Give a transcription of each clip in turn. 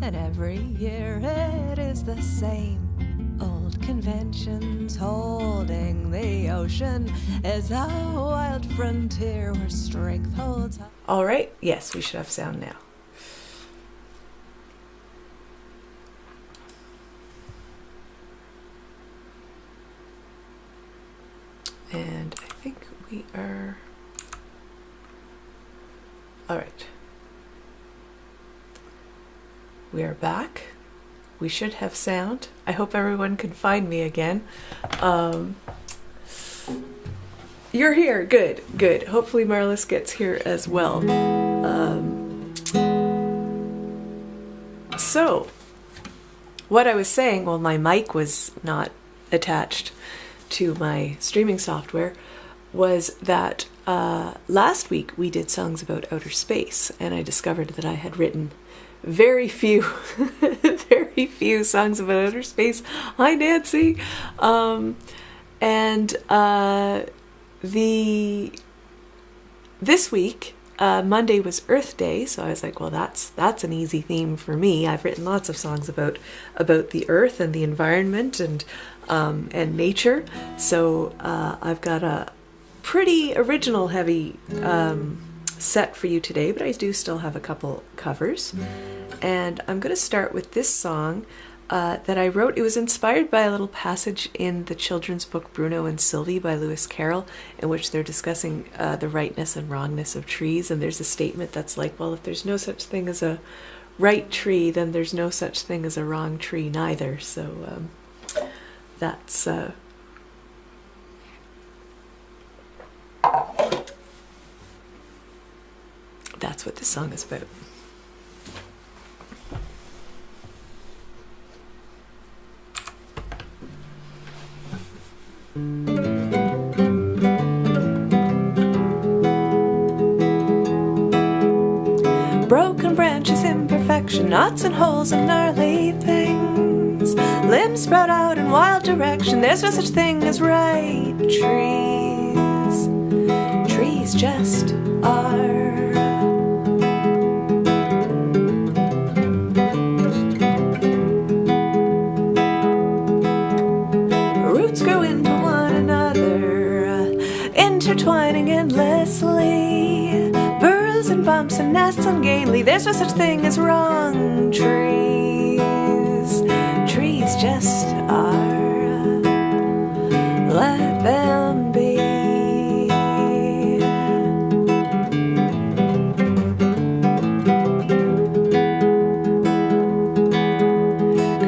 and every year it is the same. Old conventions holding the ocean is a wild frontier where strength holds. All right, yes, we should have sound now. And I think we are... All right. We are back. We should have sound. I hope everyone can find me again. You're here. Good, good. Hopefully Marlis gets here as well. So, what I was saying, well, my mic was not attached to my streaming software, was that last week we did songs about outer space, and I discovered that I had written very few songs about outer space. Hi, Nancy. This week, Monday was Earth Day, so I was like, well, that's an easy theme for me. I've written lots of songs about the earth and the environment and nature. So I've got a pretty original heavy set for you today, but I do still have a couple covers. And I'm going to start with this song that I wrote. It was inspired by a little passage in the children's book Bruno and Sylvie by Lewis Carroll, in which they're discussing the rightness and wrongness of trees. And there's a statement that's like, well, if there's no such thing as a right tree, then there's no such thing as a wrong tree neither. So that's what this song is about. Broken branches, imperfection, knots and holes and gnarly things. Limbs sprout out in wild direction. There's no such thing as right trees. Trees just are. Roots grow into one another, intertwining endlessly. Burrows and bumps and nests ungainly. There's no such thing as wrong trees. Trees just are. Let them be.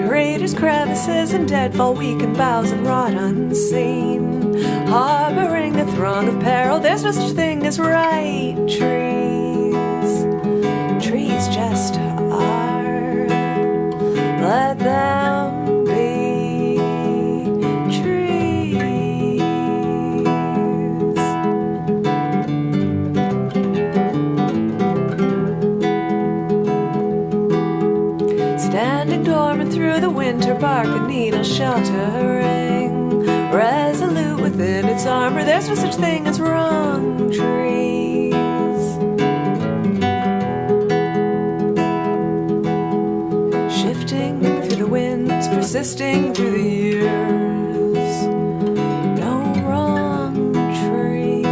Craters, crevices, and deadfall, weakened boughs and rot unseen, harboring a throng of peril. There's no such thing as right trees. Trees just are. Let them be trees. Standing dormant through the winter, bark and needle sheltering, resolute within its armor. There's no such thing as wrong trees. Shifting through the winds, persisting through the years. No wrong tree.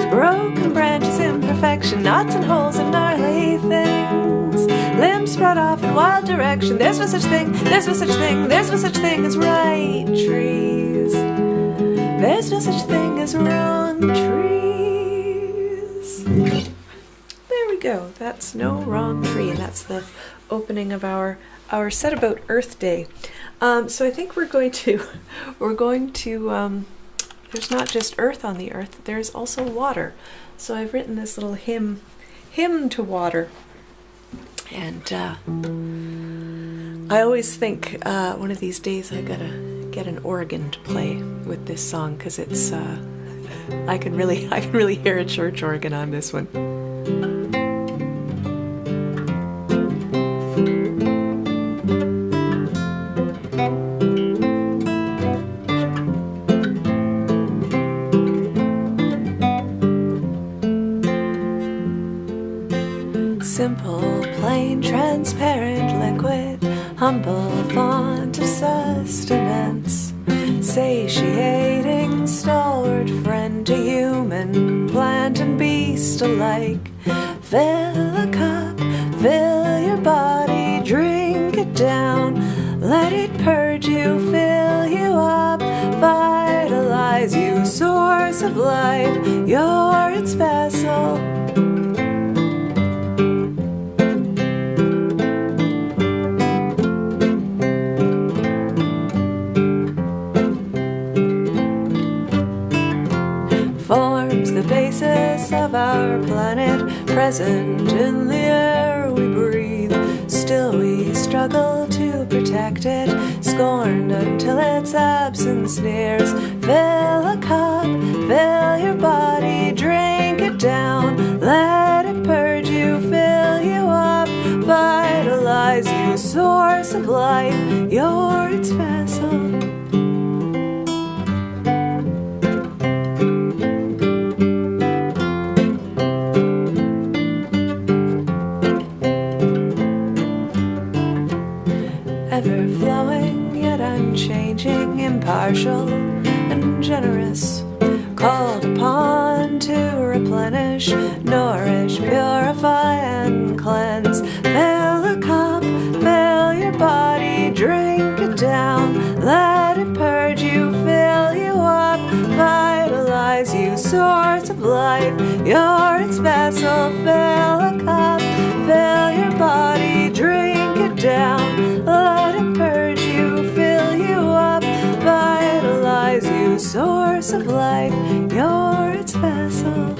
Broken branches, imperfection, knots and holes and gnarly things. Limbs sprout off in wild direction. There's no such thing, there's no such thing, there's no such thing as right trees. There's no such thing as wrong trees. There we go. That's No Wrong Tree, and that's the opening of our set about Earth Day. So I think we're going to there's not just earth on the earth, there's also water. So I've written this little hymn to water. And I always think one of these days I gotta get an organ to play with this song, because it's I can really hear a church organ on this one. simple, plain, transparent liquid, humble font of sustenance, satiating, stalwart friend to human, plant and beast alike. Fill a cup, fill your body, drink it down, let it purge you, fill you up, vitalize you, source of life, you're its vessel. Forms the basis of our planet, present in the air we breathe. Still we struggle to protect it, scorned until its absence nears. Fill a cup, fill your body, drink it down, let it purge you, fill you up, vitalize you, source of life, you're its vessel. Ever-flowing, yet unchanging, impartial and generous, called upon to replenish, nourish, purify and cleanse. Fill a cup, fill your body, drink it down, let it purge you, fill you up, vitalize you, source of life, you're its vessel. Fill a cup, fill your body, drink it down, let it purge you, fill you up, vitalize you, source of life, you're its vessel.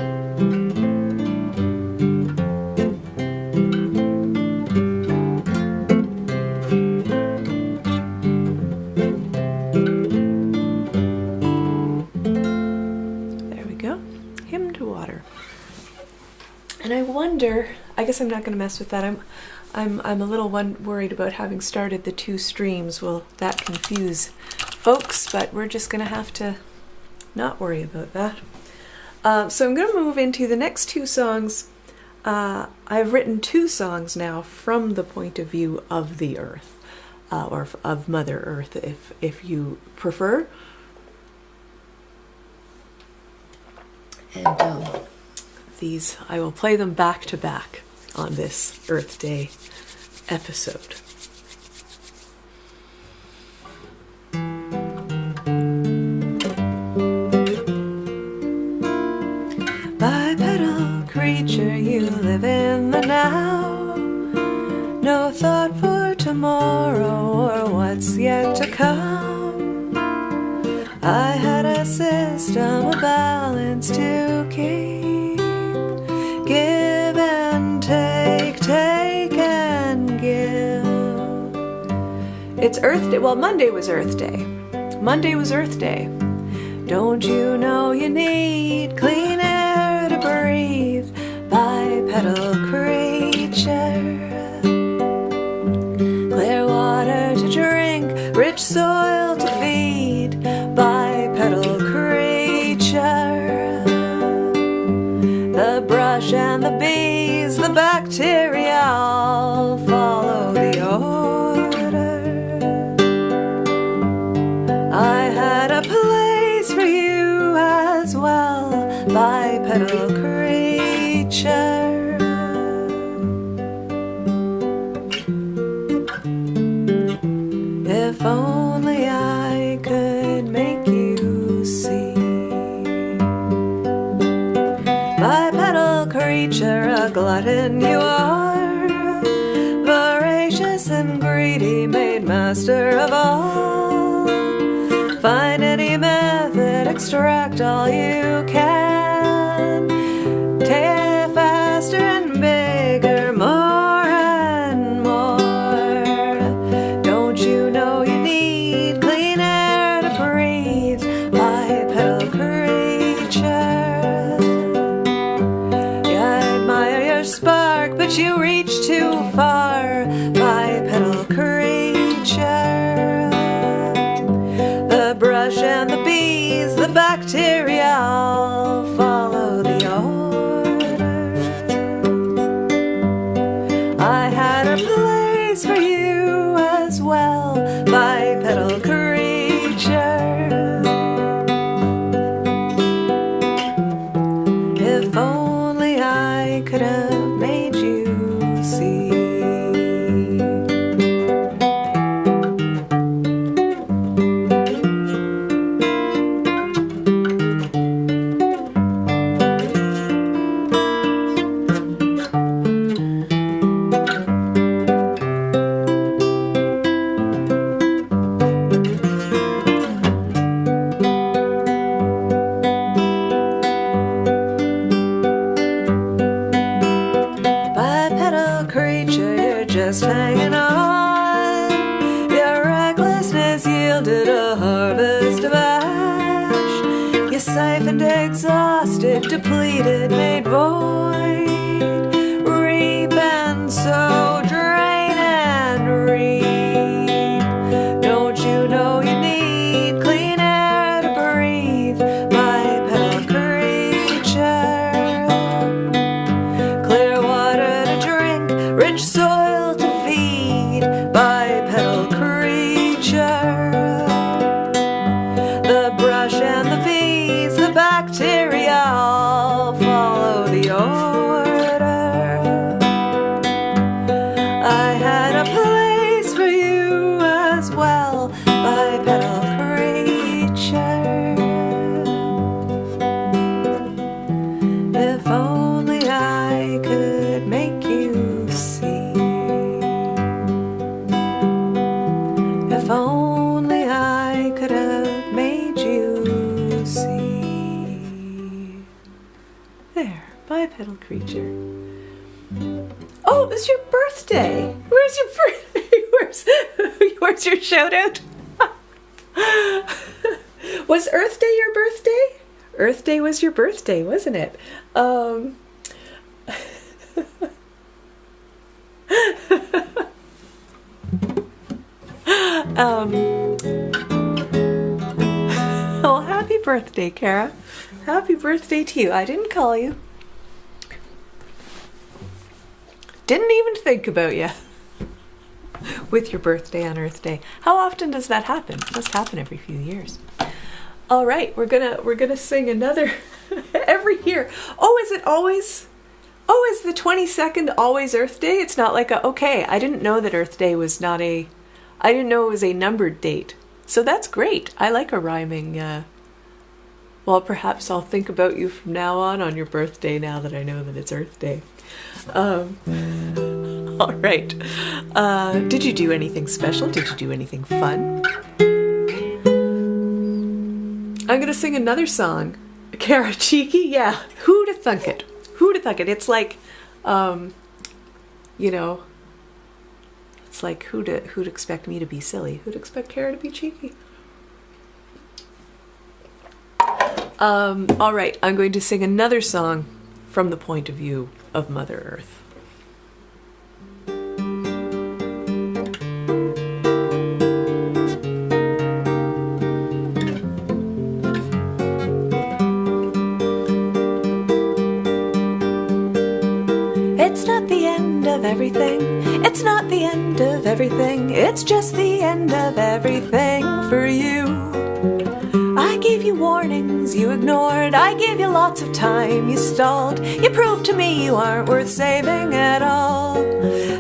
There we go. Hymn to Water. And I wonder, I guess I'm not going to mess with that. I'm a little worried about having started the two streams. Will that confuse folks? But we're just going to have to not worry about that. So I'm going to move into the next two songs. I've written two songs now from the point of view of the Earth, or of Mother Earth, if you prefer. And these, I will play them back to back on this Earth Day episode. Bipedal creature, you live in the now. No thought for tomorrow or what's yet to come. I had a system of balance to keep. Give and take, take and give. It's Earth Day. Well, Monday was Earth Day. Monday was Earth Day. Don't you know you need clean air to breathe? Bipedal creature. Clear water to drink, rich soil to feed. Bipedal creature. The brush and the bees, the bacteria all follow the order. I had a place for you as well, bipedal creature. If only I could make you see. Bipedal creature, a glutton you are, voracious and greedy, made master of all. Find any method, extract all you can. Take faster and bigger, more and more. Don't you know you need clean air to breathe? Bipedal creature. I admire your spark, but you reach too far. Bipedal creature. The brush and the bees, the bacteria all follow the order. orphaned, exhausted, depleted, made void. Reap and sow, drain and reap. Don't you know you need clean air to breathe, bipedal creature? Clear water to drink, rich soil to feed, bipedal creature. The brush and the bees, the bacteria all follow the order. I had a place for you as well, bipedal creature. If only I could make you see. If only I could have made you see. There, bipedal creature. Oh, it was your birthday. Where's your where's your shout out? Was Earth Day your birthday? Earth Day was your birthday, wasn't it? Oh, happy birthday, Kara. Happy birthday to you. I didn't call you. Didn't even think about you with your birthday on Earth Day. How often does that happen? It must happen every few years. All right, we're gonna sing another every year. Oh, is it always? Oh, is the 22nd always Earth Day? It's not like okay, I didn't know that Earth Day was not I didn't know it was a numbered date. So that's great. I like a rhyming, well, perhaps I'll think about you from now on your birthday now that I know that it's Earth Day. All right. Did you do anything special? Did you do anything fun? I'm going to sing another song. Kara, cheeky? Yeah. Who'da thunk it? Who'da thunk it? It's like, you know, it's like who'd expect me to be silly? Who'd expect Kara to be cheeky? All right. I'm going to sing another song from the point of view of Mother Earth. It's not the end of everything. It's not the end of everything. It's just the end of everything for you. I gave you warnings you ignored. I gave you lots of time you stalled. You proved to me you aren't worth saving at all.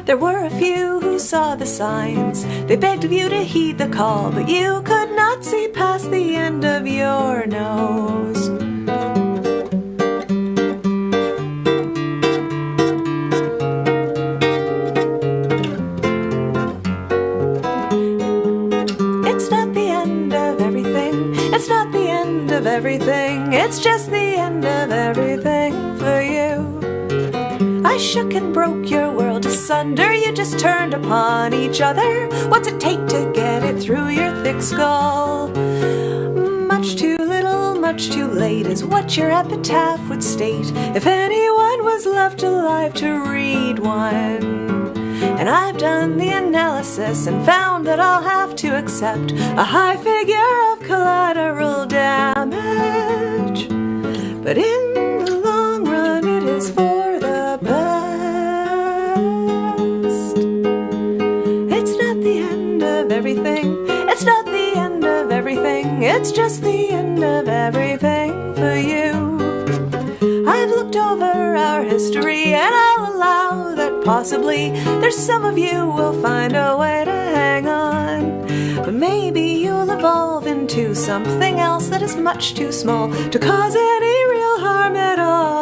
There were a few who saw the signs. They begged of you to heed the call, but you could not see past the end of your nose. It's not the end of everything. It's not the end of everything. It's just the end of everything for you. I shook and broke your world asunder. You just turned upon each other. What's it take to get it through your thick skull? Much too little, much too late is what your epitaph would state if anyone was left alive to read one. And I've done the analysis and found that I'll have to accept a high figure of collateral damage. But in the long run, it is for the best. It's not the end of everything. It's not the end of everything. It's just the end of everything for you. I've looked over our history and I'll allow that possibly there's some of you will find a way to hang on. But maybe you'll evolve into something else that is much too small to cause any real harm at all.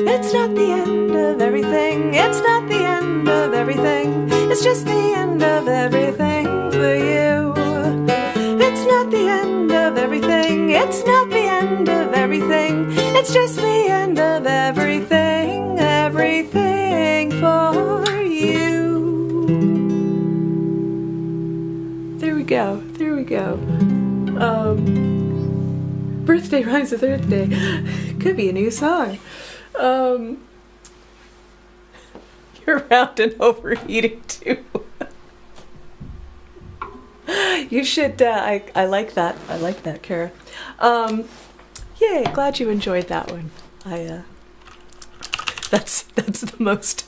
It's not the end of everything. It's not the end of everything. It's just the end of everything for you. It's not the end of everything. It's not the end of everything. It's just the end of everything. Everything for you. There we we go. There we go. Birthday rhymes with Earth Day. Could be a new song. You're around and overeating too. You should, I like that. I like that, Kara. Yay, glad you enjoyed that one. That's the most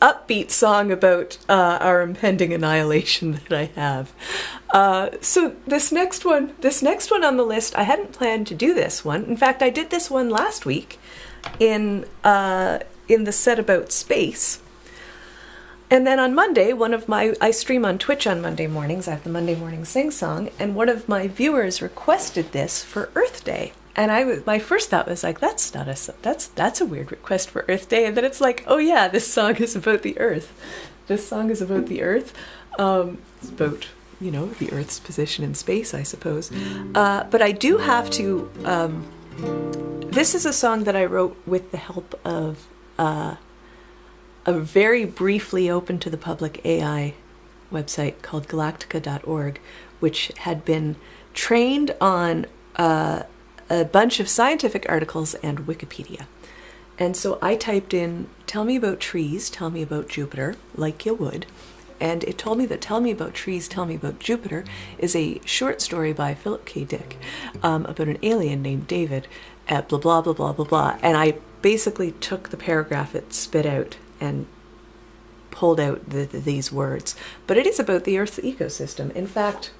upbeat song about our impending annihilation that I have. So this next one on the list, I hadn't planned to do this one. In fact, I did this one last week in the set about space. And then on Monday, I stream on Twitch on Monday mornings. I have the Monday morning sing song, and one of my viewers requested this for Earth Day. And my first thought was like, that's a weird request for Earth Day. And then it's like, oh yeah, this song is about the Earth. This song is about the Earth. It's about, the Earth's position in space, I suppose. But I do have to. This is a song that I wrote with the help of a very briefly open to the public AI website called galactica.org, which had been trained on a bunch of scientific articles and Wikipedia. And so I typed in, tell me about trees, tell me about Jupiter, like you would. And it told me that Tell Me About Trees, Tell Me About Jupiter is a short story by Philip K. Dick about an alien named David, blah, blah, blah, blah, blah, blah. And I basically took the paragraph it spit out and pulled out these words. But it is about the Earth's ecosystem. In fact,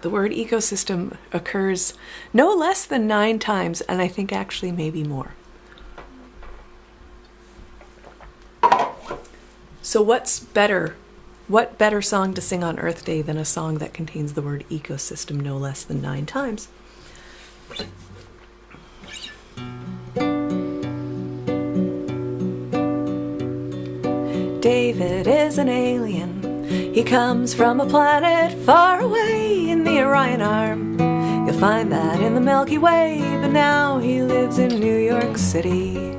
the word ecosystem occurs no less than 9 times, and I think actually maybe more. So what better song to sing on Earth Day than a song that contains the word ecosystem no less than 9 times? David is an alien. He comes from a planet far away in the Orion Arm. You'll find that in the Milky Way, but now he lives in New York City.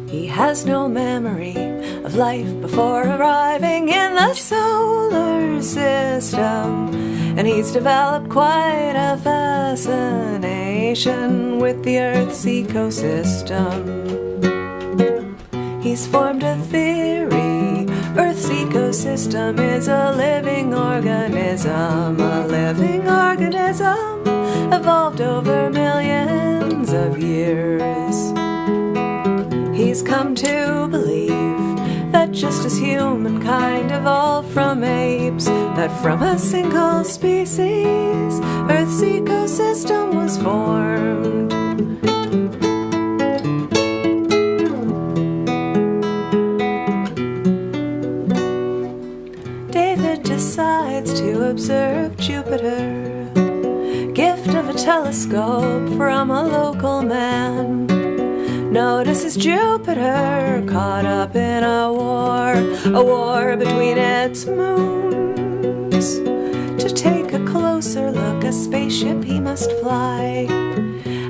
He has no memory of life before arriving in the solar system, and he's developed quite a fascination with the Earth's ecosystem. He's formed a theory. Earth's ecosystem is a living organism evolved over millions of years. He's come to believe that just as humankind evolved from apes, that from a single species, Earth's ecosystem was formed. Decides to observe Jupiter, gift of a telescope from a local man. Notices Jupiter caught up in a war between its moons. To take a closer look, a spaceship he must fly,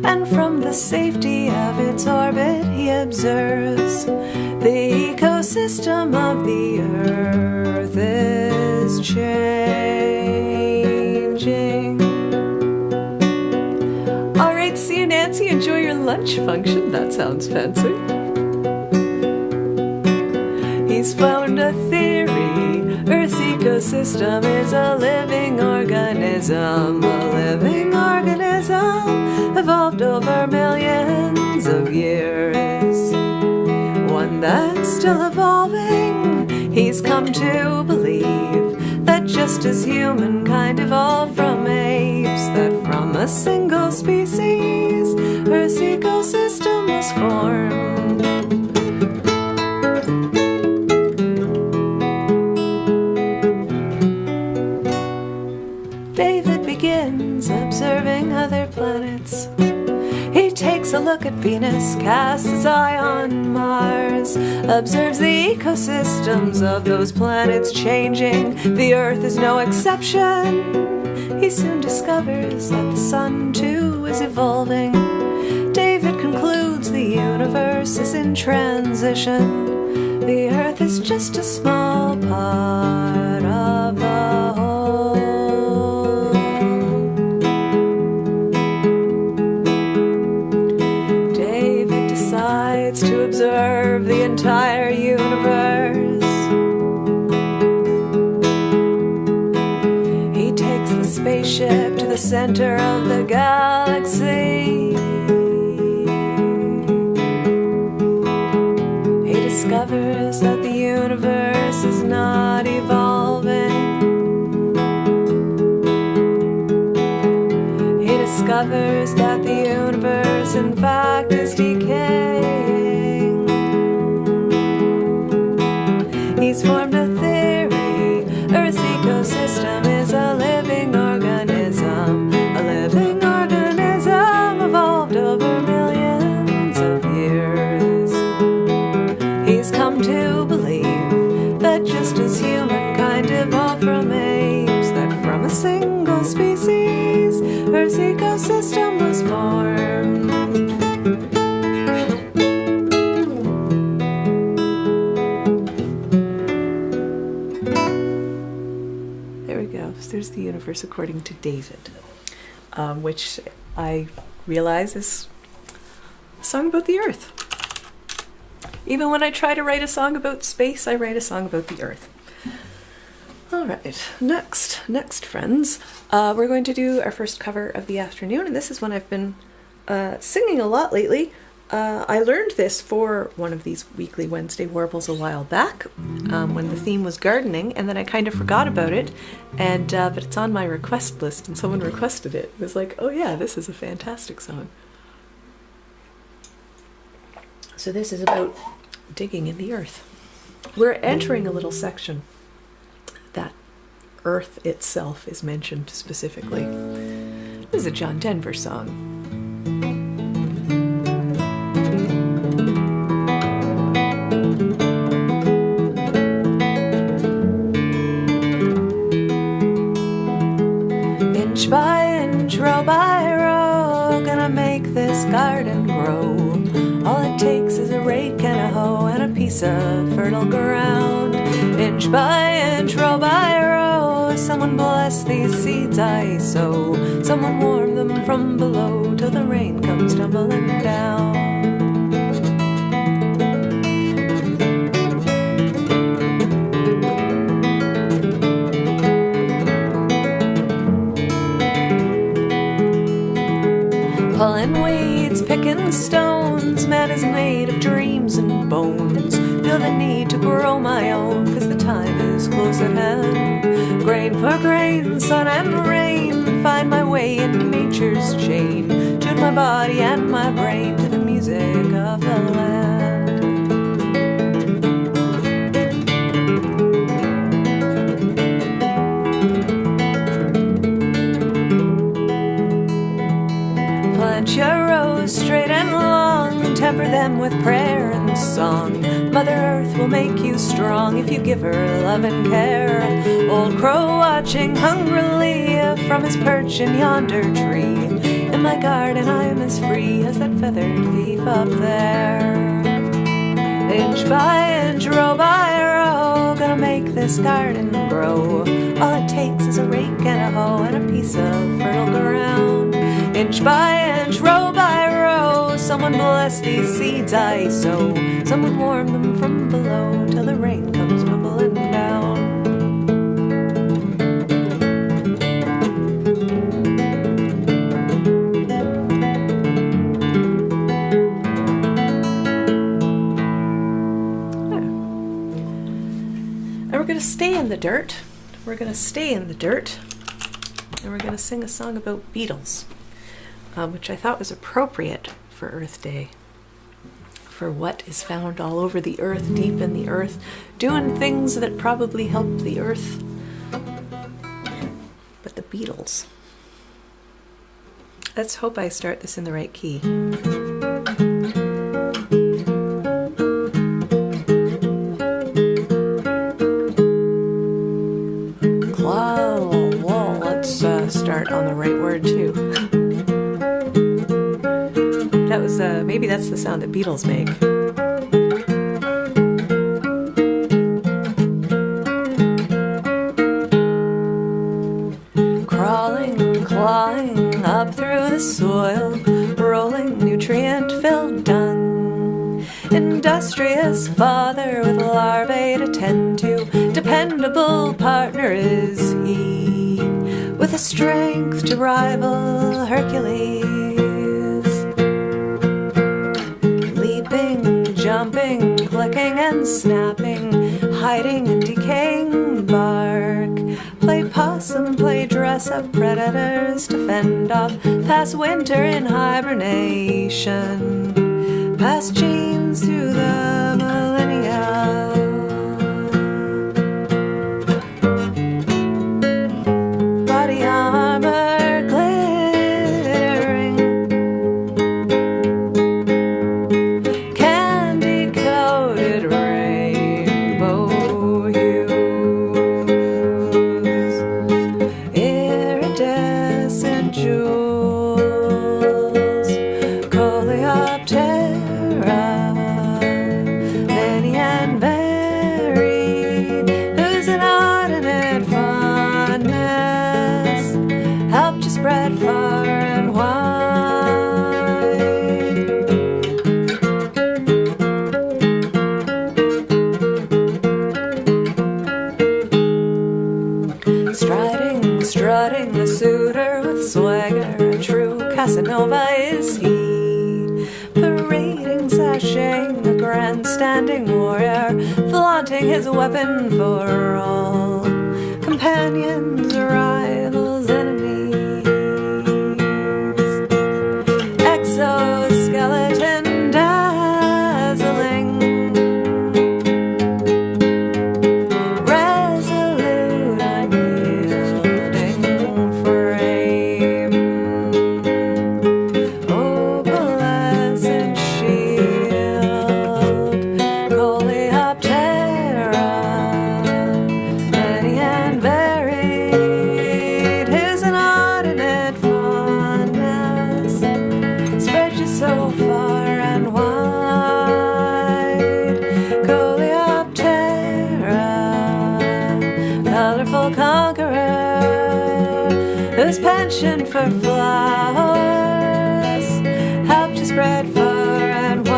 and from the safety of its orbit he observes the ecosystem of the Earth is changing. All right, see you, Nancy. Enjoy your lunch function. That sounds fancy. He's found a theory. Earth's ecosystem is a living organism evolved over millions of years. One that's still evolving. He's come to believe that just as humankind evolved from apes, that from a single species, Earth's ecosystem was formed. David begins observing other planets. He takes a look at Venus, casts his eye on Mars, observes the ecosystems of those planets changing. The Earth is no exception. He soon discovers that the Sun too is evolving. David concludes the universe is in transition. The earth is just a small part of the whole. David decides to observe the entire universe. He takes the spaceship to the center of the galaxy. He discovers that the universe is not evolving. He discovers that the universe in fact is decaying. He's formed a theory. Earth's ecosystem is a living organism. A living organism evolved over millions of years. He's come to believe that just as humankind evolved from apes, that from a single species, Earth's ecosystem was formed. There we go. So there's the universe according to David, which I realize is a song about the earth. Even when I try to write a song about space, I write a song about the earth. All right, next, friends, we're going to do our first cover of the afternoon, and this is one I've been singing a lot lately. I learned this for one of these weekly Wednesday Warbles a while back, when the theme was gardening, and then I kind of forgot about it, and but it's on my request list, and someone requested it. It was like, oh yeah, this is a fantastic song. So this is about digging in the earth. We're entering a little section that earth itself is mentioned specifically. This is a John Denver song. Inch by inch, row by row, gonna make this garden grow. All it takes is a rake and a hoe and a piece of fertile ground. Inch by inch, row by row, someone bless these seeds I sow. Someone warm them from below till the rain comes tumbling down. Pulling weeds, picking stones, man is made of dreams and bones. Feel the need to grow my own, 'cause the time is close at hand. Grain for grain, sun and rain, find my way in nature's chain. Tune my body and my brain to the music of the land. Plant your rows straight and long, temper them with prayer and song. Mother Earth will make you strong if you give her love and care. Old crow watching hungrily from his perch in yonder tree. In my garden I'm as free as that feathered thief up there. Inch by inch, row by row, gonna make this garden grow. All it takes is a rake and a hoe and a piece of fertile ground. Inch by inch, row by row, someone bless these seeds I sow. Someone warm them from below till the rain comes tumbling down. And we're going to stay in the dirt. We're going to stay in the dirt, and we're going to sing a song about beetles. Which I thought was appropriate for Earth Day, for what is found all over the earth, deep in the earth, doing things that probably help the earth. But the beetles. Let's hope I start this in the right key. Let's start on the right word too. That was maybe that's the sound that beetles make. the soil, rolling nutrient-filled dung. Industrious father with larvae to tend to, dependable partner is he, with a strength to rival Hercules. Leaping, jumping, clicking and snapping, hiding in decaying bark. Play possum, play dress-up predators to fend off, pass winter in hibernation, pass genes through the millennia. Body armor glittering, candy-coated rainbow hues, iridescent jewels, coleoptera, many and varied, whose inordinate fondness helped to spread far and wide. Striding, strutting, the suitor with swagger, a true Casanova is he. Parading, sashaying, a grandstanding warrior, flaunting his weapon for all. Companions, rivals, enemies. Exoskeleton dazzling, resolute, unyielding frame, opalescent shield, coleoptera, many and varied, his inordinate fondness spread you so far and wide. Coleoptera, colorful conqueror, whose penchant for flowers helped to spread far and wide.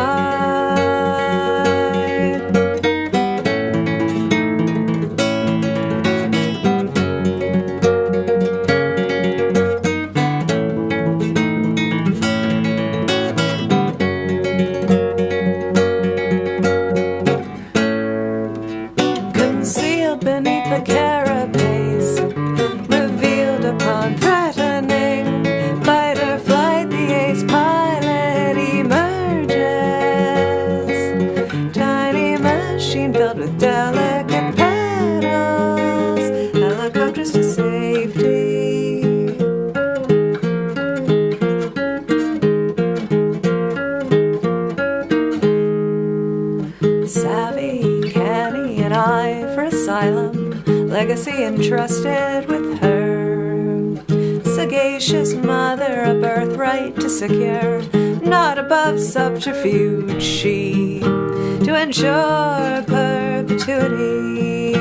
Concealed beneath the carapace, revealed upon threatening fight or flight, the ace pilot emerges. Tiny machine filled with delicate petals, helicopters to safety. Savvy, canny, an eye for asylum, legacy entrusted with her. Sagacious mother, a birthright to secure, not above subterfuge she, to ensure perpetuity.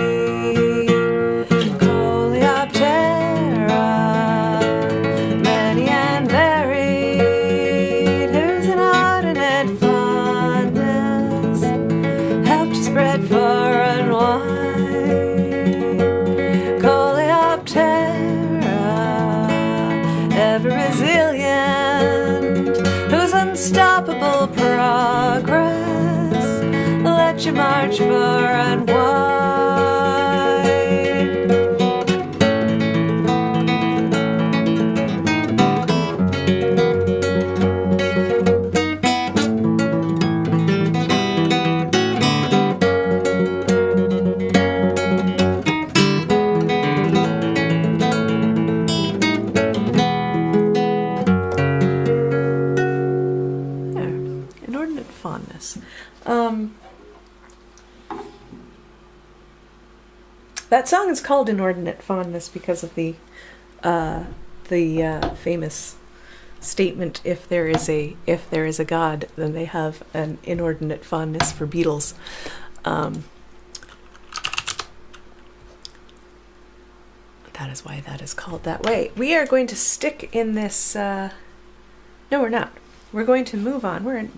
Coleoptera, many and varied, whose inordinate fondness helped to spread far and wide. Coleoptera, ever resilient, whose unstoppable progress let you march far and wide. There, inordinate fondness. That song is called Inordinate Fondness because of the famous statement, if there is a God, then they have an inordinate fondness for beetles. That is why that is called that way. We are going to stick in this No, we're not. We're going to move on. We're in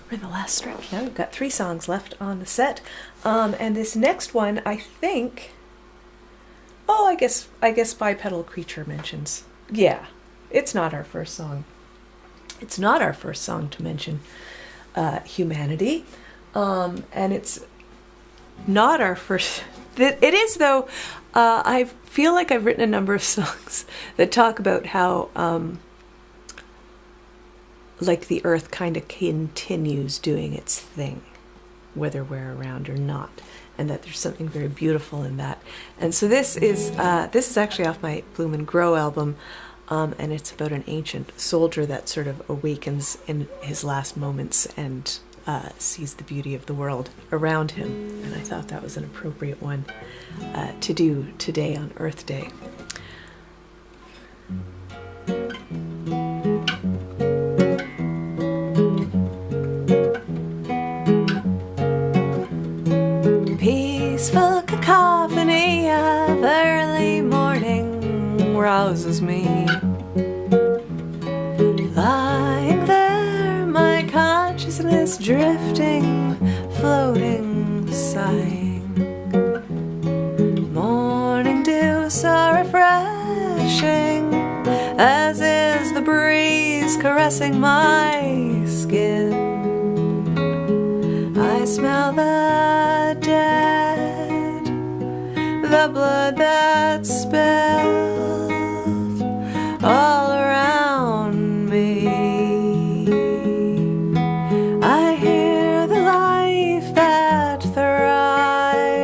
the last stretch now. We've got 3 songs left on the set, and this next one, I think. Oh, I guess Bipedal Creature mentions. Yeah, it's not our first song. It's not our first song to mention humanity, and it's not our first. It is, though. I feel like I've written a number of songs that talk about how, like, the earth kind of continues doing its thing, whether we're around or not, and that there's something very beautiful in that. And so this is actually off my Bloom and Grow album, and it's about an ancient soldier that sort of awakens in his last moments and sees the beauty of the world around him. And I thought that was an appropriate one to do today on Earth Day. Peaceful cacophony of early morning rouses me. Lying there, my consciousness drifting, floating, sighing. Morning dew so refreshing, as is the breeze caressing my skin. I smell the dead, the blood that spilled all around me. I hear the life that thrives.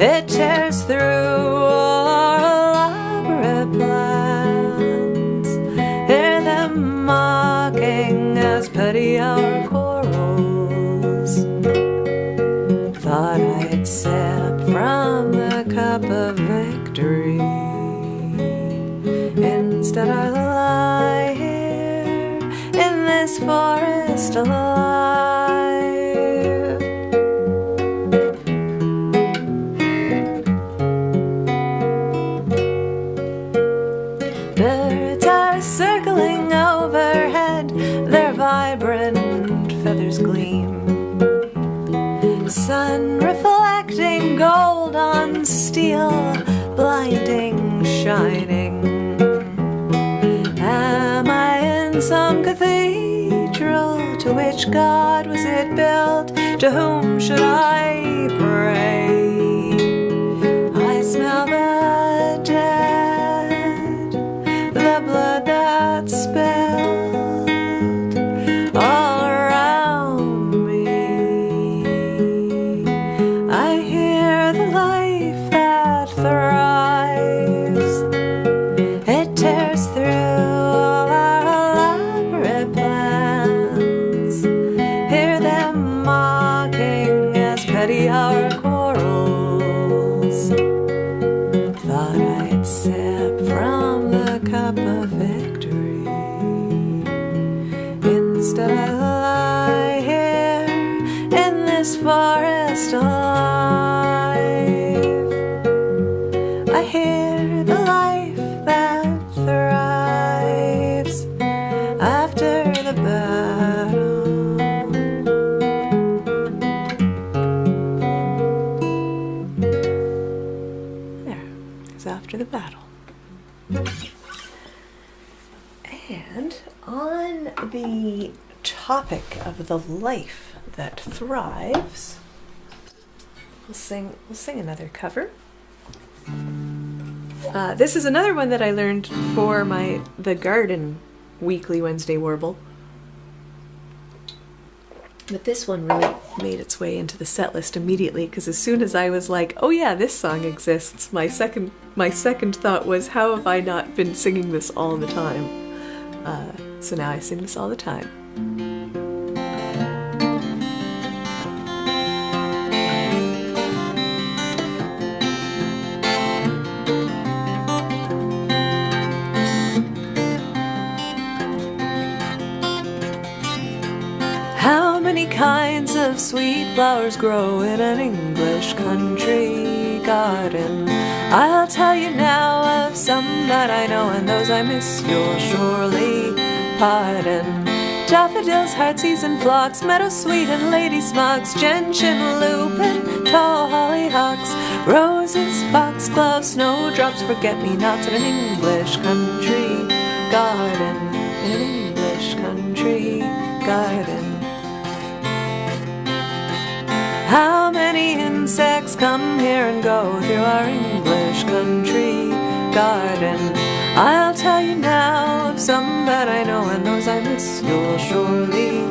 It tears through our elaborate plans. Hear them mocking as petty our quarrels. Thought I'd sip from the cup of victory. Instead I lie here in this forest alive. Birds are circling overhead, their vibrant feathers gleam. Sun reflecting gold on steel, blinding, shining. Am I in some cathedral? To which God was it built? To whom should I pray? I smell the dead, the blood that spilled all around me. I hear the life that thrives. It tears through all our elaborate plans. Hear them mocking as petty our quarrels. Thought I'd sip from the cup of victory. Instead I lie here in this forest alive. I hear the life that thrives after the battle. There, it's after the battle. And on the topic of the life that thrives, we'll sing another cover. This is another one that I learned for the garden weekly Wednesday Warble. But this one really made its way into the set list immediately, because as soon as I was like, oh yeah, this song exists, my second thought was, how have I not been singing this all the time? So now I sing this all the time. How many kinds of sweet flowers grow in an English country garden? I'll tell you now of some that I know and those I miss, you'll surely pardon. Daffodils, heartsease and phlox, meadowsweet and lady smocks, gentian, lupin, tall hollyhocks, roses, foxglove, snowdrops, forget-me-nots in an English country garden, in an English country garden. How many insects come here and go through our English country garden? I'll tell you now of some that I know and those I miss, you'll surely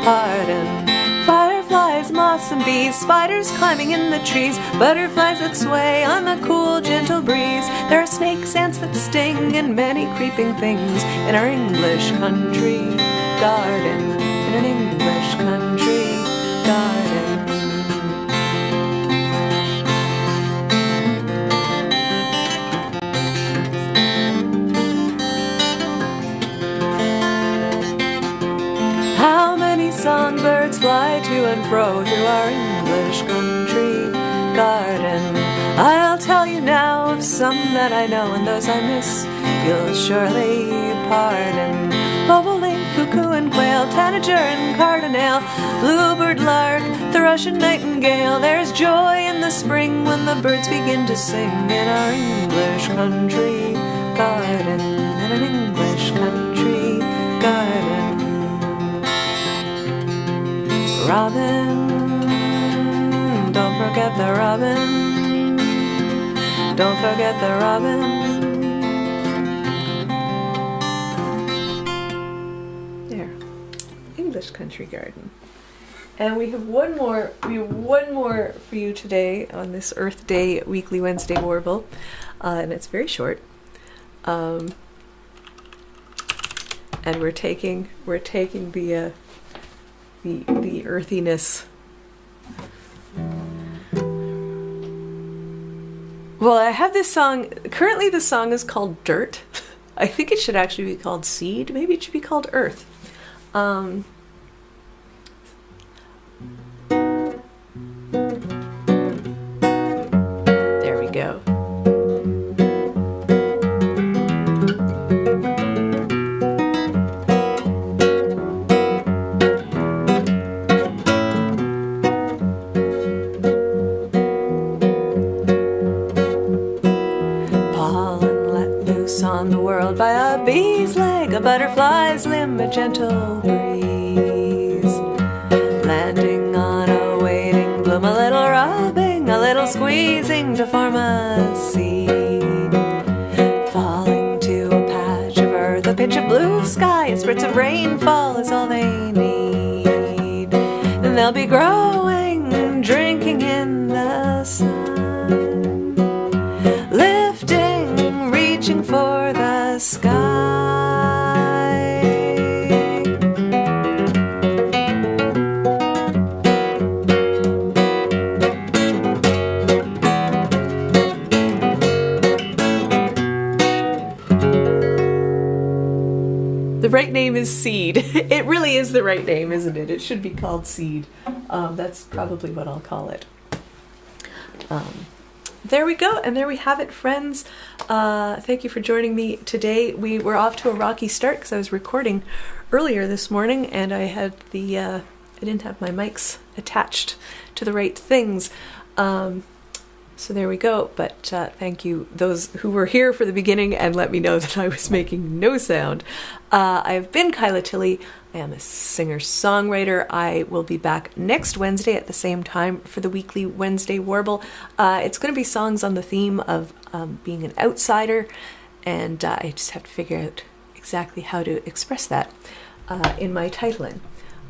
pardon. Fireflies, moths and bees, spiders climbing in the trees, butterflies that sway on the cool gentle breeze. There are snakes, ants that sting, and many creeping things in our English country garden, in an English country garden. How many songbirds fly to and fro through our English country garden? I'll tell you now of some that I know and those I miss, you'll surely pardon. Bobolink, cuckoo and quail, tanager and cardinal, bluebird, lark, thrush and nightingale. There's joy in the spring when the birds begin to sing in our English country garden, in an English country garden. Robin, don't forget the robin, don't forget the robin. There, English country garden. And we have one more for you today on this Earth Day weekly Wednesday Warble, and it's very short. And we're taking the earthiness. Well, I have this song. Currently, the song is called Dirt. I think it should actually be called Seed. Maybe it should be called Earth. There we go. On the world by a bee's leg, a butterfly's limb, a gentle breeze, landing on a waiting bloom, a little rubbing, a little squeezing to form a seed, falling to a patch of earth, a pinch of blue sky, and spurts of rainfall is all they need, and they'll be growing, drinking in the sun, lifting, reaching for the sky. The right name is Seed. It really is the right name, isn't it? It should be called Seed. That's probably what I'll call it. There we go, and there we have it, friends. Thank you for joining me today. We were off to a rocky start because I was recording earlier this morning, and I had I didn't have my mics attached to the right things. So there we go. But thank you, those who were here for the beginning and let me know that I was making no sound. I've been Kyla Tilley. I am a singer-songwriter. I will be back next Wednesday at the same time for the weekly Wednesday Warble. It's going to be songs on the theme of being an outsider, and I just have to figure out exactly how to express that in my titling.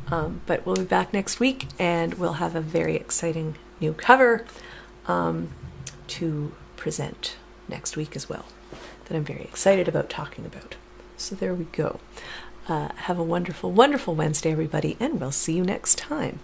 But we'll be back next week, and we'll have a very exciting new cover to present next week as well that I'm very excited about talking about. So there we go. Have a wonderful, wonderful Wednesday, everybody, and we'll see you next time.